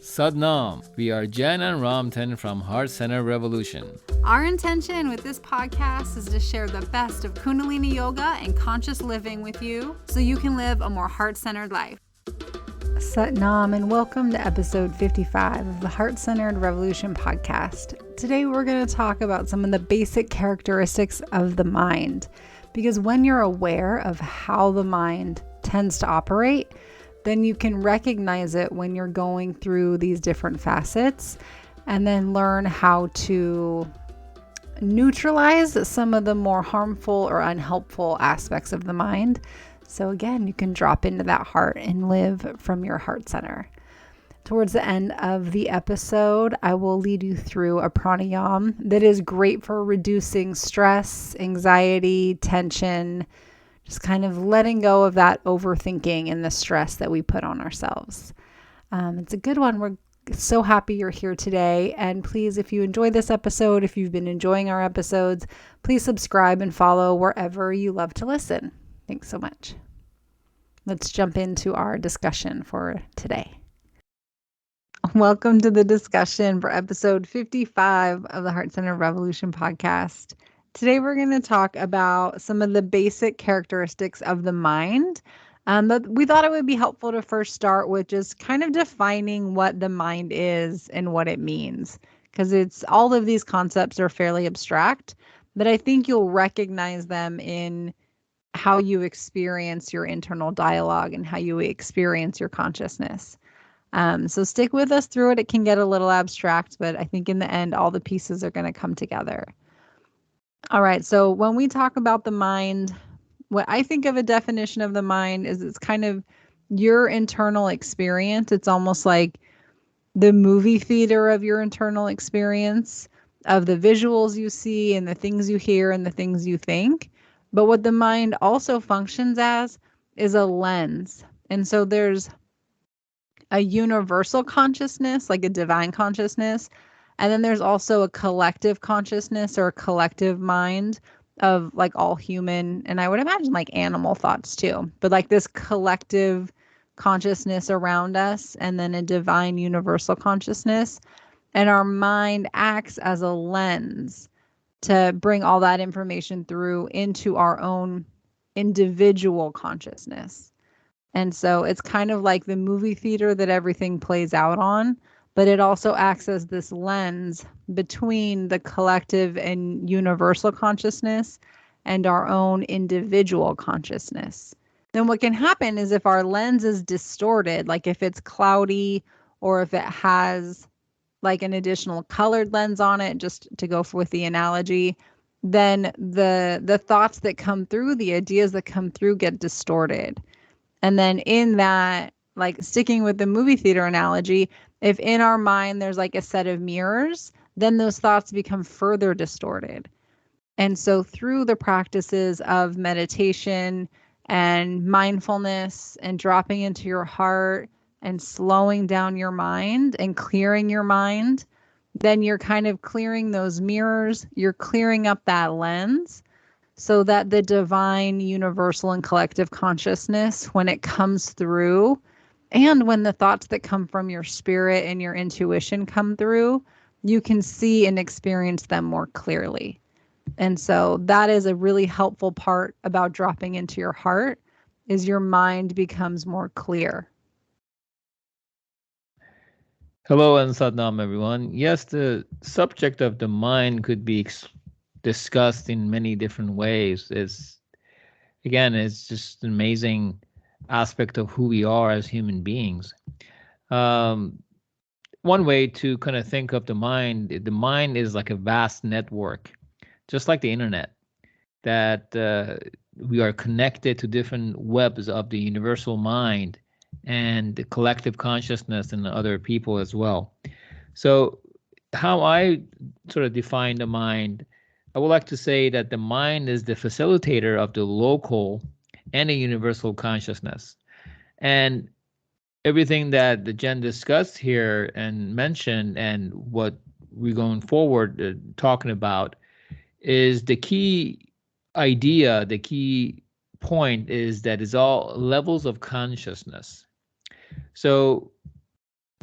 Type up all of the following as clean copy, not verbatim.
Sadnam. We are Jen and Ramtin from Heart Center Revolution. Our intention with this podcast is to share the best of Kundalini yoga and conscious living with you so you can live a more heart-centered life. Satnam, and welcome to episode 55 of the Heart-Centered Revolution podcast. Today we're going to talk about some of the basic characteristics of the mind, because when you're aware of how the mind tends to operate, then you can recognize it when you're going through these different facets and then learn how to neutralize some of the more harmful or unhelpful aspects of the mind. So again, you can drop into that heart and live from your heart center. Towards the end of the episode, I will lead you through a pranayam that is great for reducing stress, anxiety, tension, just kind of letting go of that overthinking and the stress that we put on ourselves. It's a good one. We're so happy you're here today. And please, if you enjoy this episode, if you've been enjoying our episodes, please subscribe and follow wherever you love to listen. Thanks so much. Let's jump into our discussion for today. Welcome to the discussion for episode 55 of the Heart Center Revolution podcast. Today, we're going to talk about some of the basic characteristics of the mind. But we thought it would be helpful to first start with just kind of defining what the mind is and what it means, because all of these concepts are fairly abstract, but I think you'll recognize them in how you experience your internal dialogue and how you experience your consciousness. So stick with us through it. It can get a little abstract, but I think in the end, all the pieces are going to come together. All right. So when we talk about the mind, what I think of a definition of the mind is it's kind of your internal experience. It's almost like the movie theater of your internal experience, of the visuals you see and the things you hear and the things you think. But what the mind also functions as is a lens. And so there's a universal consciousness, like a divine consciousness. And then there's also a collective consciousness or a collective mind of like all human, and I would imagine like animal thoughts too, but like this collective consciousness around us, and then a divine universal consciousness. And our mind acts as a lens to bring all that information through into our own individual consciousness. And so it's kind of like the movie theater that everything plays out on, but it also acts as this lens between the collective and universal consciousness and our own individual consciousness. Then what can happen is if our lens is distorted, like if it's cloudy or if it has like an additional colored lens on it, just to go with the analogy, then the thoughts that come through, the ideas that come through get distorted. And then in that, like sticking with the movie theater analogy, if in our mind there's like a set of mirrors, then those thoughts become further distorted. And so through the practices of meditation and mindfulness and dropping into your heart and slowing down your mind and clearing your mind, then you're kind of clearing those mirrors, you're clearing up that lens so that the divine, universal, and collective consciousness, when it comes through, and when the thoughts that come from your spirit and your intuition come through, you can see and experience them more clearly. And so that is a really helpful part about dropping into your heart, is your mind becomes more clear. Hello and Sadnam, everyone. Yes, the subject of the mind could be discussed in many different ways. It's just an amazing aspect of who we are as human beings. One way to kind of think of the mind is like a vast network, just like the internet, that we are connected to different webs of the universal mind and the collective consciousness and other people as well. So how I sort of define the mind, I would like to say that the mind is the facilitator of the local and a universal consciousness. And everything that the Jen discussed here and mentioned and what we're going forward talking about is the key idea, the key point is that it's all levels of consciousness. So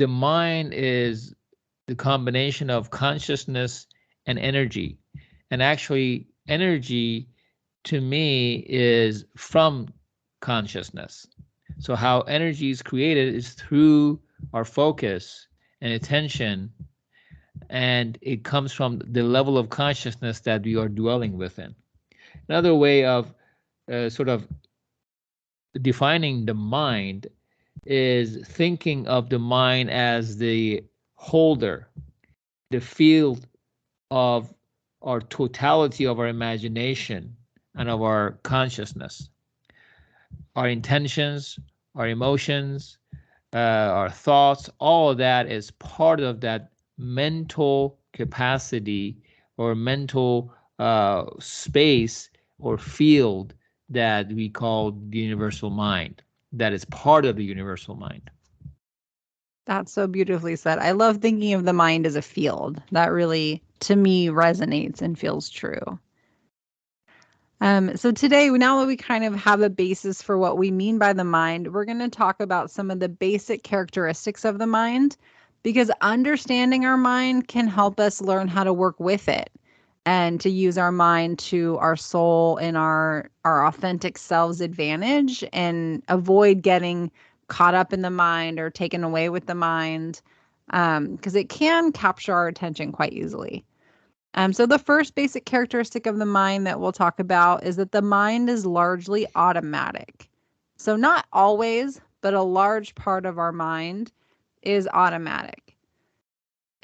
the mind is the combination of consciousness and energy. And actually, energy to me is from consciousness. So how energy is created is through our focus and attention, and it comes from the level of consciousness that we are dwelling within. Another way of sort of defining the mind is thinking of the mind as the holder, the field of our totality of our imagination and of our consciousness. Our intentions, our emotions, our thoughts, all of that is part of that mental capacity or mental space or field that we call the universal mind. That is part of the universal mind. That's so beautifully said. I love thinking of the mind as a field. That really, to me, resonates and feels true. So today, now that we kind of have a basis for what we mean by the mind, we're going to talk about some of the basic characteristics of the mind, because understanding our mind can help us learn how to work with it and to use our mind to our soul and our authentic selves advantage, and avoid getting caught up in the mind or taken away with the mind, because it can capture our attention quite easily. So the first basic characteristic of the mind that we'll talk about is that the mind is largely automatic. So not always, but a large part of our mind is automatic.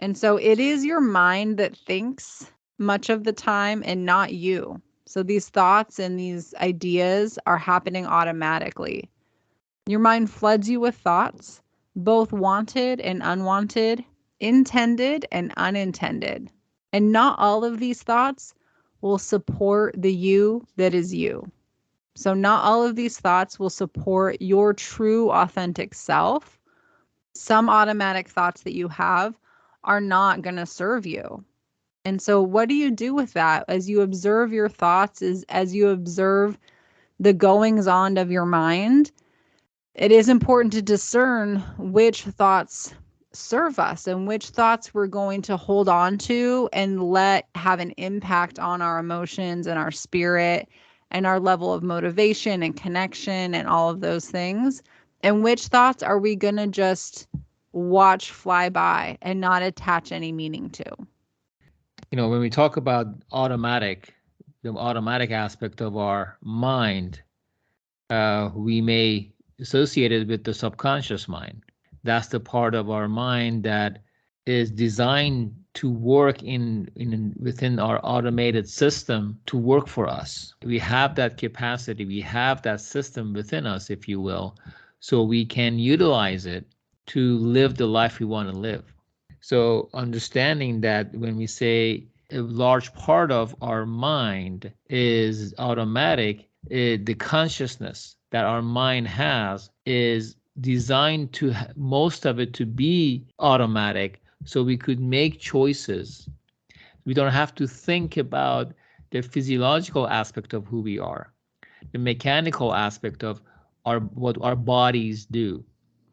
And so it is your mind that thinks much of the time and not you. So these thoughts and these ideas are happening automatically. Your mind floods you with thoughts, both wanted and unwanted, intended and unintended. And not all of these thoughts will support the you that is you. So not all of these thoughts will support your true authentic self. Some automatic thoughts that you have are not going to serve you. And so what do you do with that as you observe your thoughts, as you observe the goings on of your mind? It is important to discern which thoughts serve us and which thoughts we're going to hold on to and let have an impact on our emotions and our spirit and our level of motivation and connection and all of those things. And which thoughts are we going to just watch fly by and not attach any meaning to? You know, when we talk about the automatic aspect of our mind, we may associate it with the subconscious mind. That's the part of our mind that is designed to work within our automated system to work for us. We have that capacity, we have that system within us, if you will, so we can utilize it to live the life we want to live. So understanding that when we say a large part of our mind is automatic, the consciousness that our mind has is designed to most of it to be automatic, so we could make choices. We don't have to think about the physiological aspect of who we are, the mechanical aspect of what our bodies do,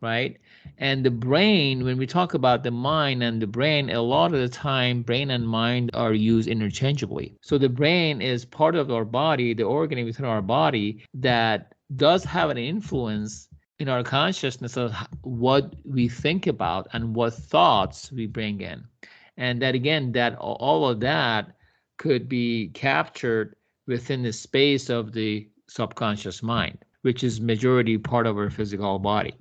right? And the brain, when we talk about the mind and the brain, a lot of the time brain and mind are used interchangeably. So the brain is part of our body, the organ within our body that does have an influence in our consciousness of what we think about and what thoughts we bring in. And that again, that all of that could be captured within the space of the subconscious mind, which is majority part of our physical body.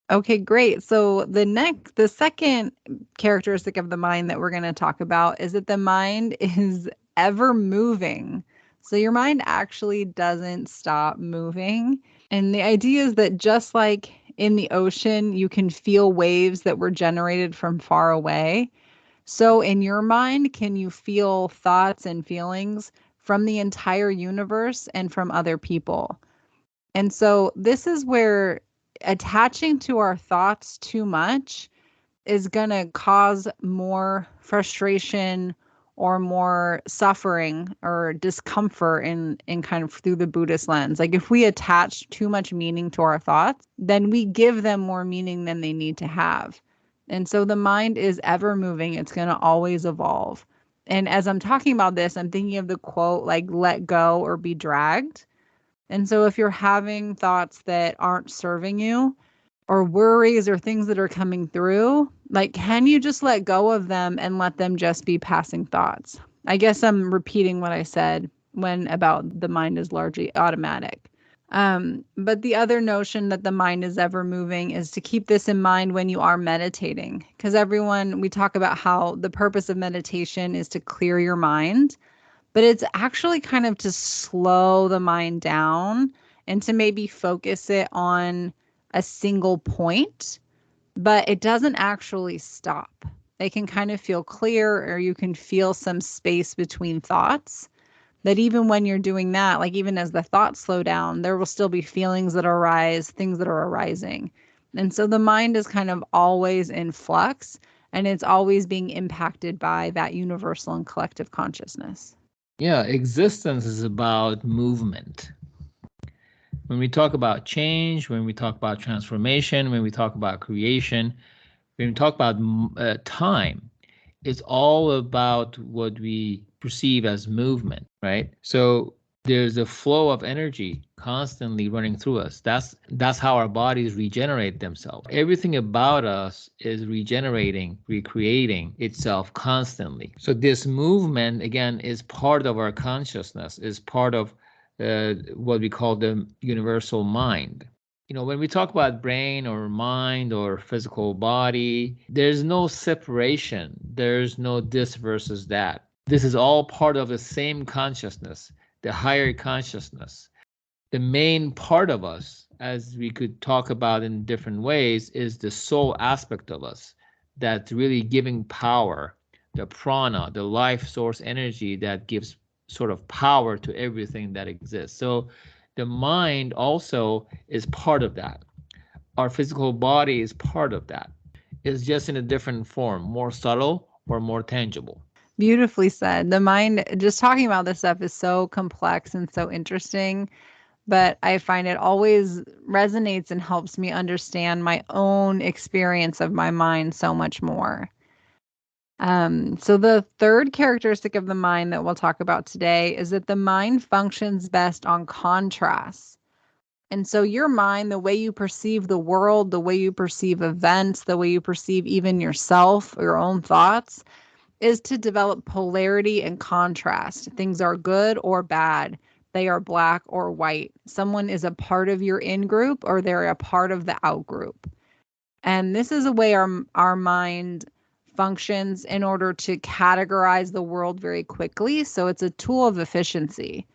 Okay, great. So the second characteristic of the mind that we're going to talk about is that the mind is ever moving. So your mind actually doesn't stop moving. And the idea is that just like in the ocean, you can feel waves that were generated from far away. So in your mind, can you feel thoughts and feelings from the entire universe and from other people? And so this is where attaching to our thoughts too much is going to cause more frustration or more suffering or discomfort in kind of through the Buddhist lens. Like if we attach too much meaning to our thoughts, then we give them more meaning than they need to have. And so the mind is ever moving. It's going to always evolve. And as I'm talking about this, I'm thinking of the quote, like, let go or be dragged. And so if you're having thoughts that aren't serving you, or worries or things that are coming through, like, can you just let go of them and let them just be passing thoughts? I guess I'm repeating what I said when about the mind is largely automatic. But the other notion that the mind is ever moving is to keep this in mind when you are meditating. Because we talk about how the purpose of meditation is to clear your mind, but it's actually kind of to slow the mind down and to maybe focus it on a single point, but it doesn't actually stop. They can kind of feel clear, or you can feel some space between thoughts. That even when you're doing that, like even as the thoughts slow down, there will still be feelings that arise, things that are arising. And so the mind is kind of always in flux, and it's always being impacted by that universal and collective consciousness. Yeah, existence is about movement. When we talk about change, when we talk about transformation, when we talk about creation, when we talk about time, it's all about what we perceive as movement, right? So there's a flow of energy constantly running through us. That's how our bodies regenerate themselves. Everything about us is regenerating, recreating itself constantly. So this movement, again, is part of our consciousness, is part of what we call the universal mind. When we talk about brain or mind or physical body, there's no separation. There's no this versus that. This is all part of the same consciousness, the higher consciousness. The main part of us, as we could talk about in different ways, is the soul aspect of us that's really giving power, the prana, the life source energy that gives sort of power to everything that exists. So the mind also is part of that. Our physical body is part of that. It's just in a different form, more subtle or more tangible. Beautifully said. The mind, just talking about this stuff is so complex and so interesting, but I find it always resonates and helps me understand my own experience of my mind so much more. So the third characteristic of the mind that we'll talk about today is that the mind functions best on contrast. And so your mind, the way you perceive the world, the way you perceive events, the way you perceive even yourself, your own thoughts, is to develop polarity and contrast. Things are good or bad. They are black or white. Someone is a part of your in group or they're a part of the out group. And this is a way our mind functions in order to categorize the world very quickly. So it's a tool of efficiency.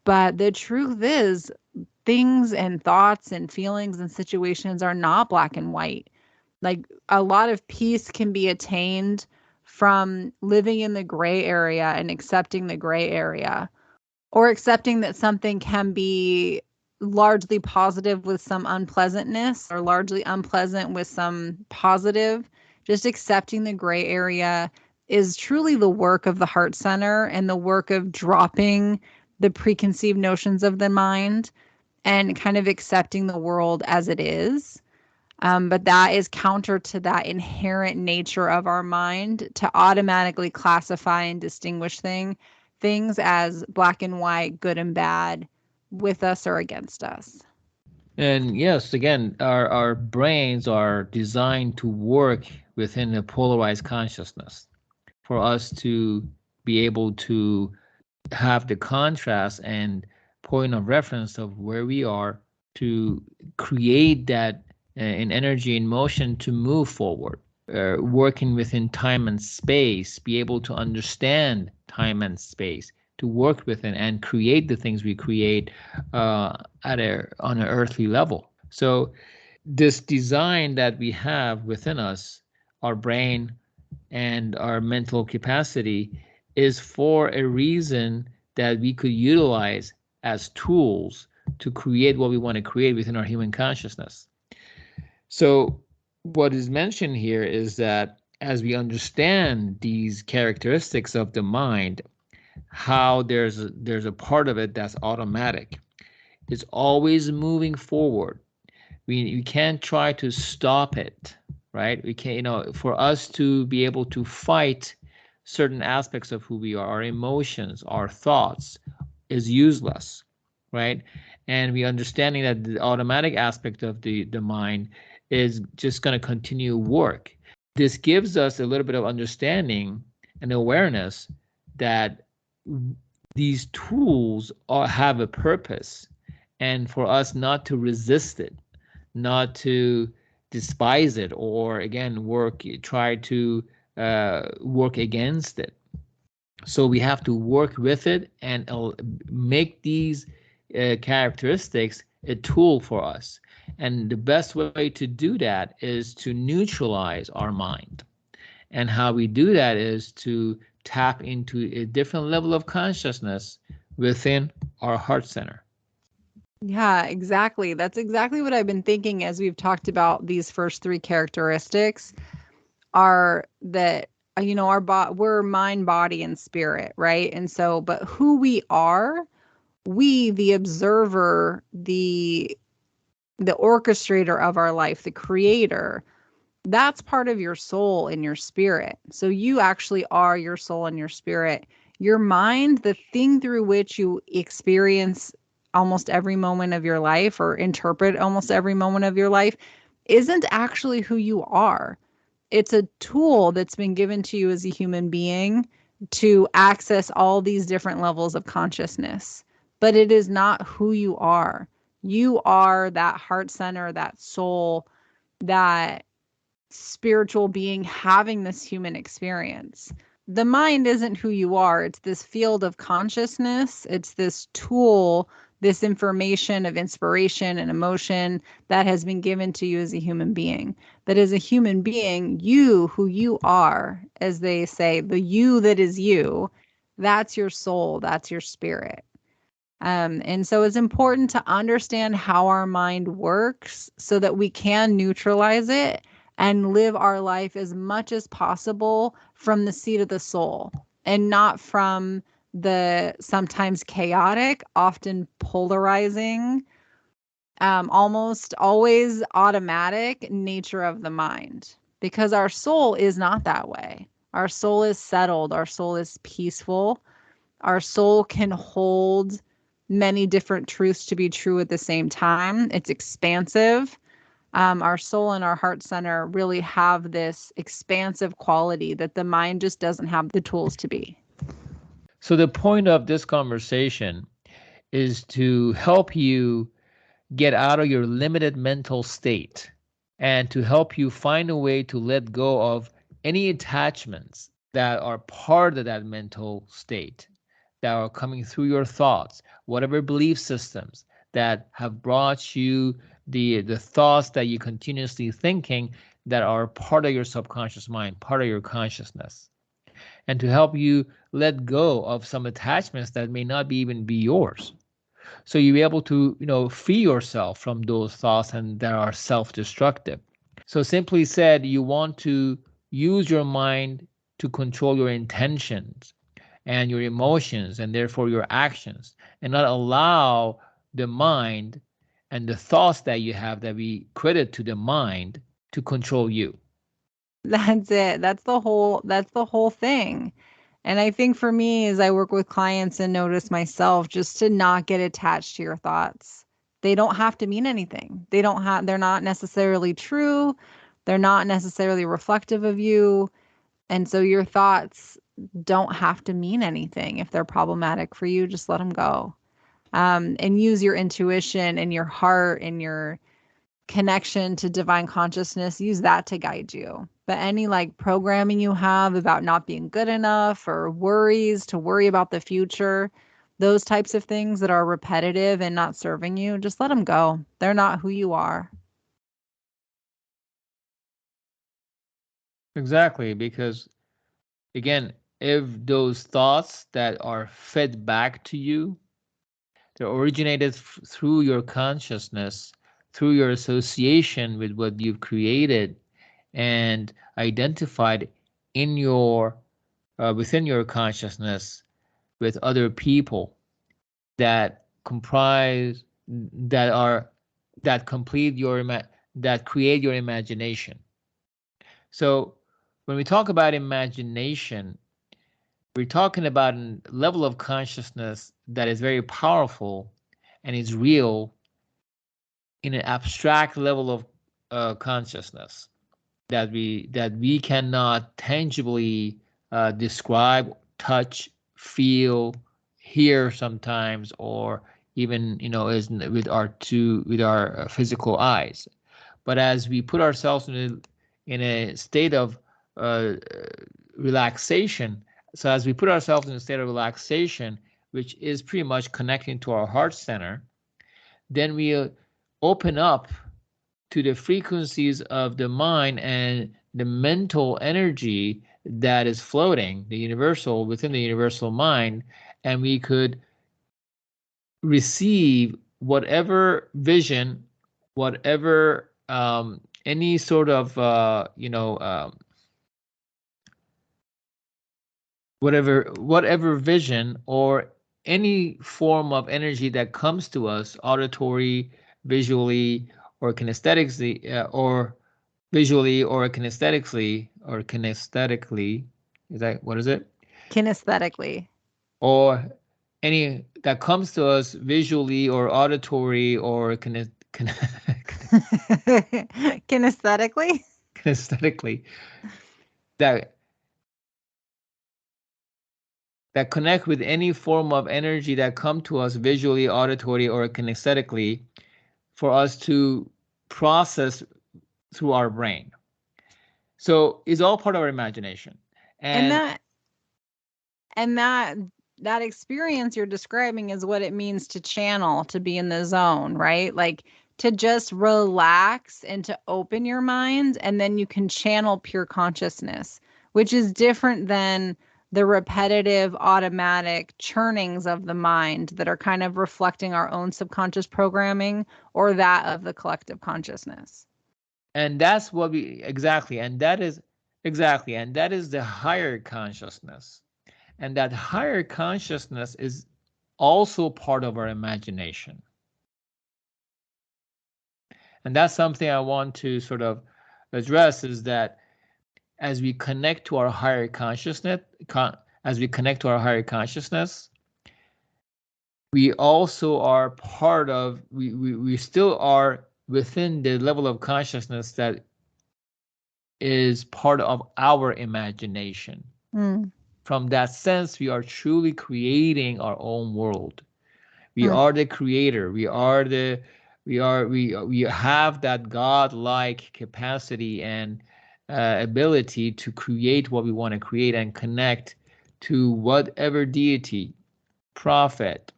But the truth is, things and thoughts and feelings and situations are not black and white. Like, a lot of peace can be attained from living in the gray area and accepting the gray area, or accepting that something can be largely positive with some unpleasantness or largely unpleasant with some positive. Just accepting the gray area is truly the work of the heart center and the work of dropping the preconceived notions of the mind and kind of accepting the world as it is. But that is counter to that inherent nature of our mind to automatically classify and distinguish things as black and white, good and bad, with us or against us. And yes, again, our brains are designed to work within a polarized consciousness for us to be able to have the contrast and point of reference of where we are to create that in energy and motion to move forward, working within time and space, be able to understand time and space, to work within and create the things we create on an earthly level. So this design that we have within us, our brain and our mental capacity, is for a reason that we could utilize as tools to create what we want to create within our human consciousness. So what is mentioned here is that as we understand these characteristics of the mind, how there's a part of it that's automatic. It's always moving forward. We can't try to stop it. right? We can't, for us to be able to fight certain aspects of who we are, our emotions, our thoughts, is useless, right? And we understanding that the automatic aspect of the mind is just going to continue work. This gives us a little bit of understanding and awareness that these tools have a purpose, and for us not to resist it, not to despise it, or again try to work against it. So we have to work with it and make these characteristics a tool for us. And the best way to do that is to neutralize our mind. And how we do that is to tap into a different level of consciousness within our heart center. Yeah, exactly. That's exactly what I've been thinking as we've talked about these first three characteristics are that we're mind, body, and spirit, right? And so, but who we are, we, the observer, the orchestrator of our life, the creator, that's part of your soul and your spirit. So you actually are your soul and your spirit. Your mind, the thing through which you experience almost every moment of your life or interpret almost every moment of your life, isn't actually who you are. It's a tool that's been given to you as a human being to access all these different levels of consciousness, but it is not who you are. You are that heart center, that soul, that spiritual being having this human experience. The mind isn't who you are. It's this field of consciousness. It's this tool, this information of inspiration and emotion that has been given to you as a human being. But as a human being, you, who you are, as they say, the you that is you, that's your soul, that's your spirit. And so it's important to understand how our mind works so that we can neutralize it and live our life as much as possible from the seat of the soul and not from the sometimes chaotic, often polarizing, almost always automatic nature of the mind. Because our soul is not that way. Our soul is settled, our soul is peaceful, our soul can hold many different truths to be true at the same time. It's expansive. Our soul and our heart center really have this expansive quality that the mind just doesn't have the tools to be. So the point of this conversation is to help you get out of your limited mental state and to help you find a way to let go of any attachments that are part of that mental state, that are coming through your thoughts, whatever belief systems that have brought you the thoughts that you continuously thinking that are part of your subconscious mind, part of your consciousness, and to help you let go of some attachments that may not even be yours. So you'll be able to, free yourself from those thoughts and that are self-destructive. So simply said, you want to use your mind to control your intentions and your emotions and therefore your actions, and not allow the mind and the thoughts that you have that we credit to the mind to control you. That's it. That's the whole thing. And I think for me, as I work with clients and notice myself, just to not get attached to your thoughts. They don't have to mean anything. They're not necessarily true. They're not necessarily reflective of you. And so your thoughts don't have to mean anything. If they're problematic for you, just let them go. And use your intuition and your heart and your connection to divine consciousness, use that to guide you. But any like programming you have about not being good enough or worries to worry about the future, those types of things that are repetitive and not serving you, just let them go. They're not who you are. Exactly, because again, if those thoughts that are fed back to you, they originated through your consciousness, through your association with what you've created and identified in your within your consciousness with other people that comprise that are that complete your that create your imagination. So when we talk about imagination, we're talking about a level of consciousness that is very powerful and is real in an abstract level of consciousness that we cannot tangibly describe, touch, feel, hear sometimes, or even is with our physical eyes. But as we put ourselves in a state of uh, relaxation, so as we put ourselves in a state of relaxation, which is pretty much connecting to our heart center, then we open up to the frequencies of the mind and the mental energy that is floating, the universal within the universal mind, and we could receive whatever vision, whatever any sort of whatever vision or any form of energy that comes to us, auditory, visually, or kinesthetically, or visually, or kinesthetically. Is that what is it? Kinesthetically. Or any that comes to us visually or auditory or Kinesthetically? kinesthetically, that that connect with any form of energy that come to us visually, auditory, or kinesthetically, for us to process through our brain. So it's all part of our imagination. And And that experience you're describing is what it means to channel, to be in the zone, right? Like to just relax and to open your mind, and then you can channel pure consciousness, which is different than the repetitive automatic churnings of the mind that are kind of reflecting our own subconscious programming or that of the collective consciousness. and that's what we exactly, and that is exactly, and that is the higher consciousness. And that higher consciousness is also part of our imagination. And that's something I want to sort of address, is that as we connect to our higher consciousness, we also are part of, we still are within the level of consciousness that is part of our imagination. From that sense, we are truly creating our own world. We are the creator. We have that God-like capacity and ability to create what we want to create and connect to whatever deity, prophet,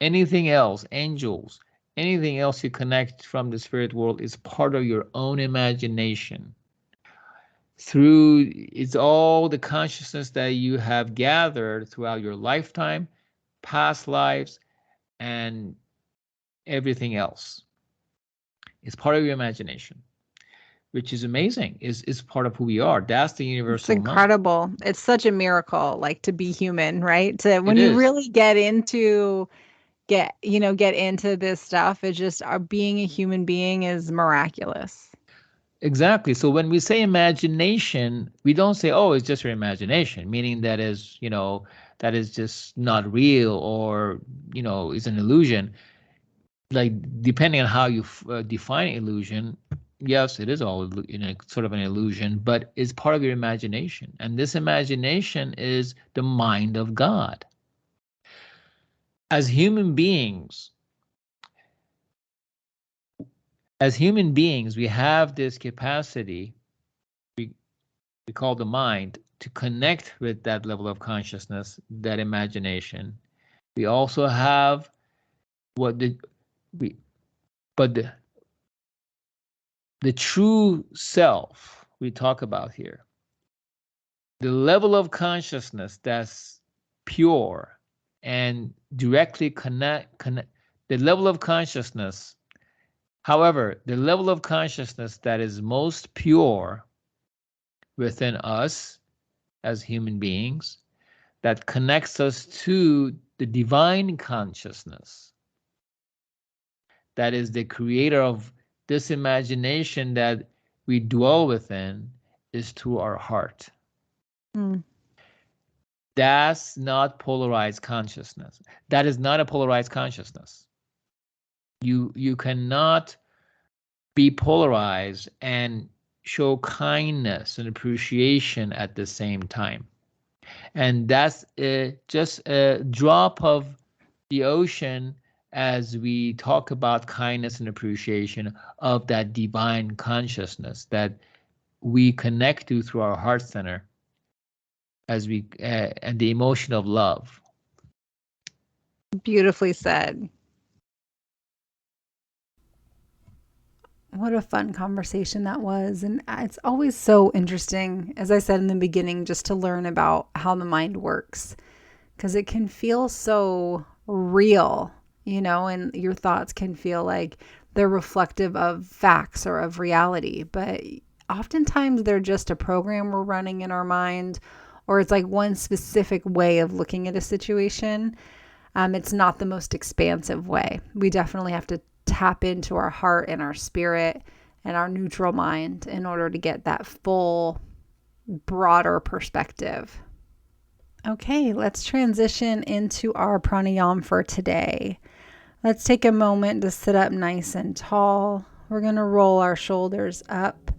anything else, angels, anything else you connect from the spirit world is part of your own imagination. It's all the consciousness that you have gathered throughout your lifetime, past lives, and everything else. It's part of your imagination, which is amazing. Is part of who we are. That's the universal It's incredible. mind. It's such a miracle, like to be human, right? When It you is. really get into this stuff, it's just being a human being is miraculous. Exactly. So when we say imagination, we don't say, oh, it's just your imagination, meaning that that is just not real, or, is an illusion. Like, depending on how you define illusion, yes, it is all sort of an illusion, but it's part of your imagination. And this imagination is the mind of God. As human beings, we have this capacity we call the mind to connect with that level of consciousness, that imagination. We also have what the we but the true self we talk about here, the level of consciousness that's pure and directly connect the level of consciousness. However, the level of consciousness that is most pure within us as human beings, that connects us to the divine consciousness, that is the creator of this imagination that we dwell within, is through our heart. Mm. That's not polarized consciousness. That is not a polarized consciousness. You cannot be polarized and show kindness and appreciation at the same time. And that's just a drop of the ocean as we talk about kindness and appreciation of that divine consciousness that we connect to through our heart center as we and the emotion of love. Beautifully said. What a fun conversation that was. And it's always so interesting, as I said in the beginning, just to learn about how the mind works, because it can feel so real, and your thoughts can feel like they're reflective of facts or of reality. But oftentimes they're just a program we're running in our mind, or it's like one specific way of looking at a situation. It's not the most expansive way. We definitely have to tap into our heart and our spirit and our neutral mind in order to get that full, broader perspective. Okay, let's transition into our pranayam for today. Let's take a moment to sit up nice and tall. We're going to roll our shoulders up,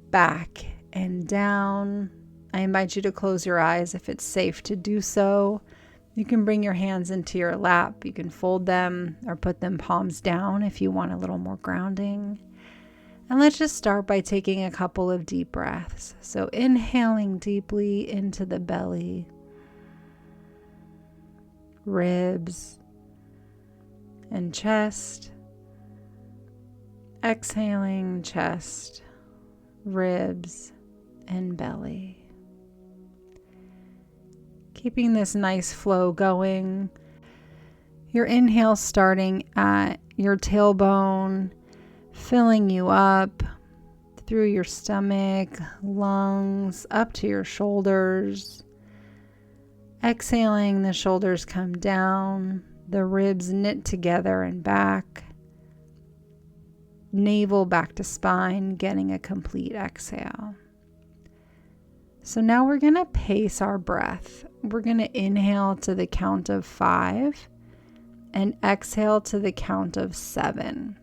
back, and down. I invite you to close your eyes if it's safe to do so. You can bring your hands into your lap. You can fold them or put them palms down if you want a little more grounding. And let's just start by taking a couple of deep breaths. So inhaling deeply into the belly, ribs, and chest. Exhaling chest, ribs, and belly. Keeping this nice flow going. Your inhale starting at your tailbone, filling you up through your stomach, lungs, up to your shoulders. Exhaling, the shoulders come down, the ribs knit together and back. Navel back to spine, getting a complete exhale. So now we're going to pace our breath. We're going to inhale to the count of 5 and exhale to the count of 7.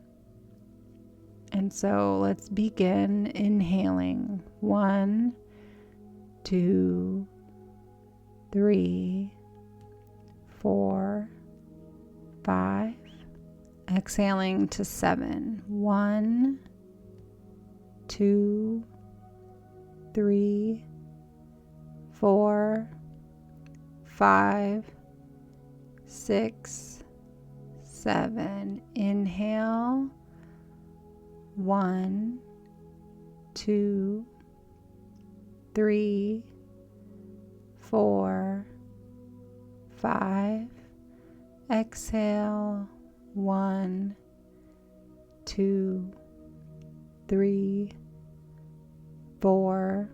And so let's begin inhaling. 1, 2, 3, 4, 5. Exhaling to 7. 1, 2, 3, 4, 5, 6, 7. Inhale. 1, 2, 3, 4, 5. Exhale. 1, 2, 3, 4,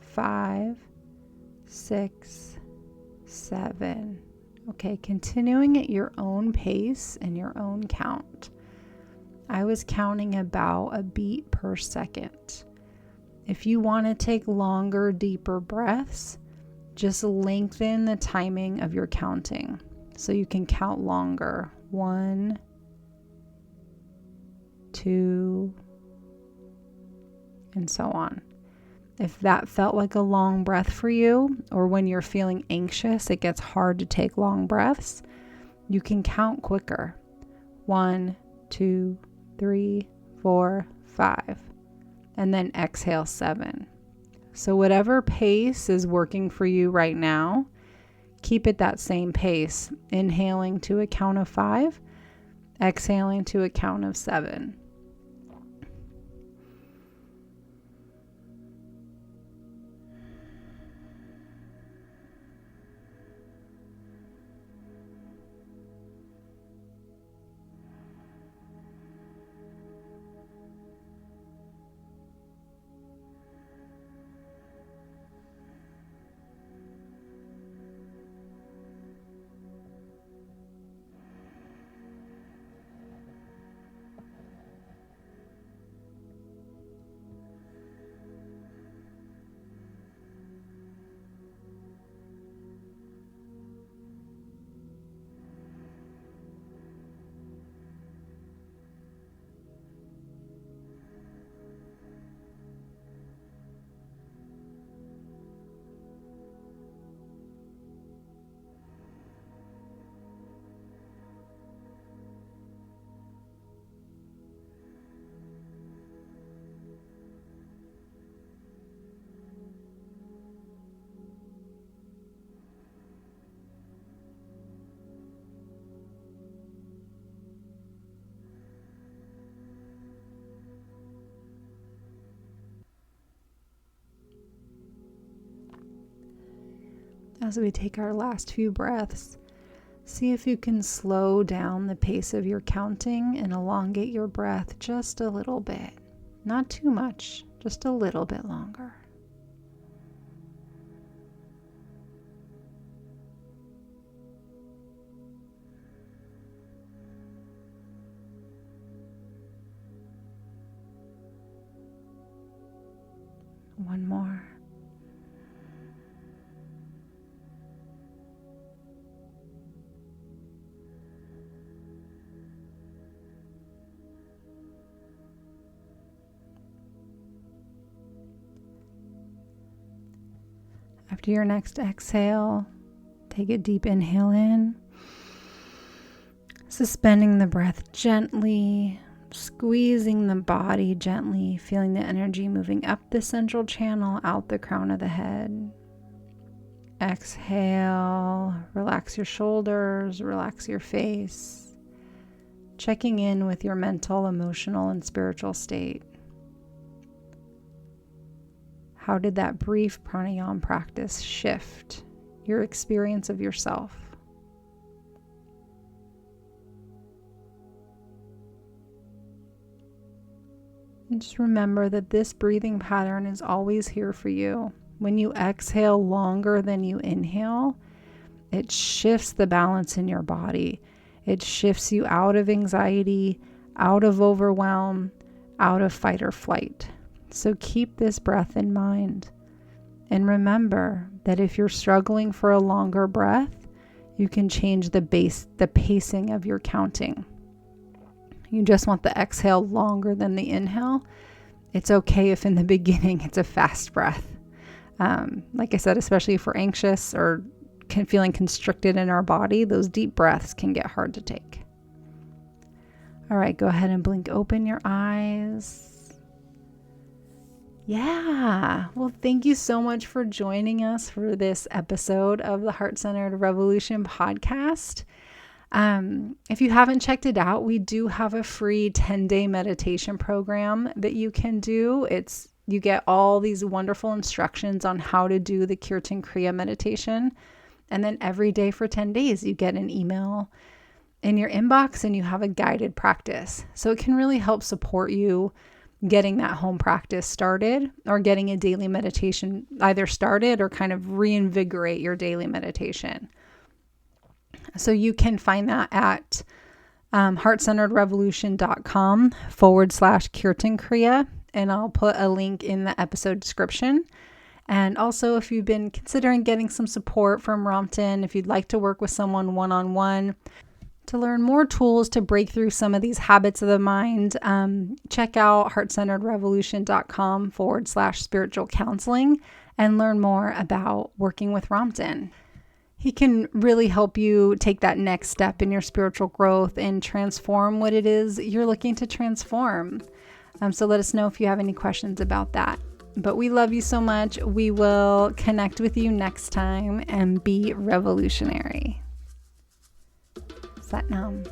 5, 6, 7. Okay, continuing at your own pace and your own count. I was counting about a beat per second. If you want to take longer, deeper breaths, just lengthen the timing of your counting so you can count longer. 1, 2, and so on. If that felt like a long breath for you, or when you're feeling anxious, it gets hard to take long breaths, you can count quicker. 1, 2, 3, 4, 5. And then exhale 7. So whatever pace is working for you right now, keep it that same pace. Inhaling to a count of 5, exhaling to a count of 7. as we take our last few breaths, see if you can slow down the pace of your counting and elongate your breath just a little bit. Not too much, just a little bit longer. One more. After your next exhale, take a deep inhale in, suspending the breath gently, squeezing the body gently, feeling the energy moving up the central channel, out the crown of the head. Exhale, relax your shoulders, relax your face, checking in with your mental, emotional, and spiritual state. How did that brief pranayam practice shift your experience of yourself? And just remember that this breathing pattern is always here for you. When you exhale longer than you inhale, it shifts the balance in your body. It shifts you out of anxiety, out of overwhelm, out of fight or flight. So keep this breath in mind. And remember that if you're struggling for a longer breath, you can change the pacing of your counting. You just want the exhale longer than the inhale. It's okay if in the beginning it's a fast breath. Like I said, especially if we're anxious or feeling constricted in our body, those deep breaths can get hard to take. All right, go ahead and blink open your eyes. Yeah, well, thank you so much for joining us for this episode of the Heart-Centered Revolution podcast. If you haven't checked it out, we do have a free 10-day meditation program that you can do. You get all these wonderful instructions on how to do the Kirtan Kriya meditation. And then every day for 10 days, you get an email in your inbox and you have a guided practice. So it can really help support you getting that home practice started or getting a daily meditation either started or kind of reinvigorate your daily meditation. So you can find that at heartcenteredrevolution.com/Kirtan Kriya. And I'll put a link in the episode description. And also, if you've been considering getting some support from Ramtin, if you'd like to work with someone one-on-one to learn more tools to break through some of these habits of the mind, check out heartcenteredrevolution.com/spiritual counseling and learn more about working with Ramtin. He can really help you take that next step in your spiritual growth and transform what it is you're looking to transform. So let us know if you have any questions about that. But we love you so much. We will connect with you next time and be revolutionary. Satnam.